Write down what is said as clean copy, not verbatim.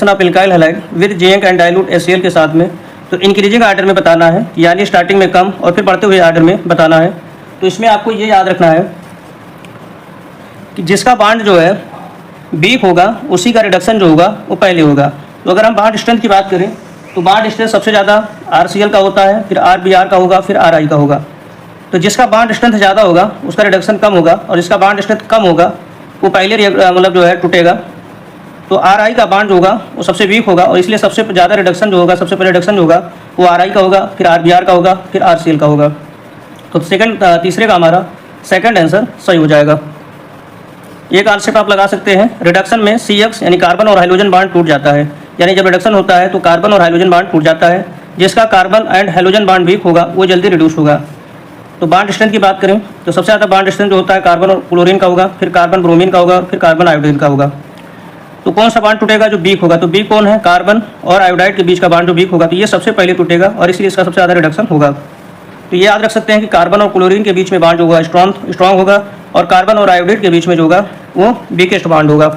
Reduction of alkyl halide with zinc and dilute HCl के साथ में, तो इंक्रीजिंग आर्डर में बताना है, यानी स्टार्टिंग में कम और फिर बढ़ते हुए आर्डर में बताना है। तो इसमें आपको ये याद रखना है कि जिसका बांड जो है वीक होगा उसी का रिडक्शन जो होगा वो पहले होगा। तो अगर हम बांड स्ट्रेंथ की बात करें तो बांड स्ट्रेंथ सबसे ज़्यादा RCl का होता है, फिर RBr का होगा, फिर RI का होगा। तो जिसका बांड स्ट्रेंथ ज़्यादा होगा उसका रिडक्शन कम होगा, और जिसका बांड स्ट्रेंथ कम होगा वो पहले मतलब जो है टूटेगा। तो RI का बांड जो होगा वो सबसे वीक होगा, और इसलिए सबसे ज़्यादा रिडक्शन जो होगा, सबसे पहले रिडक्शन जो होगा वो RI का होगा, फिर RBr का होगा, फिर RCl का होगा। तो तीसरे का हमारा सेकंड आंसर सही हो जाएगा। एक कॉन्सेप्ट आप लगा सकते हैं, रिडक्शन में CX यानी कार्बन और हाइड्रोजन बांड टूट जाता है, यानी जब रिडक्शन होता है तो कार्बन और हाइड्रोजन बांड टूट जाता है। जिसका carbon and hydrogen bond weak होगा वो जल्दी रिड्यूस होगा। तो बांड स्ट्रेंथ की बात करें तो सबसे ज़्यादा बांड स्ट्रेंथ जो होता है कार्बन और क्लोरीन का होगा, फिर कार्बन ब्रोमीन का होगा, फिर कार्बन आयोडीन का होगा। तो कौन सा बांड टूटेगा जो वीक होगा? तो वीक कौन है? कार्बन और आयोडाइड के बीच का बांड जो वीक होगा, तो ये सबसे पहले टूटेगा और इसलिए इसका सबसे ज़्यादा रिडक्शन होगा। तो ये याद रख सकते हैं कि कार्बन और क्लोरीन के बीच में बांड जो होगा स्ट्रॉन्ग होगा, और कार्बन और आयोडीन के बीच में जो होगा वो वीकेस्ट बांड होगा।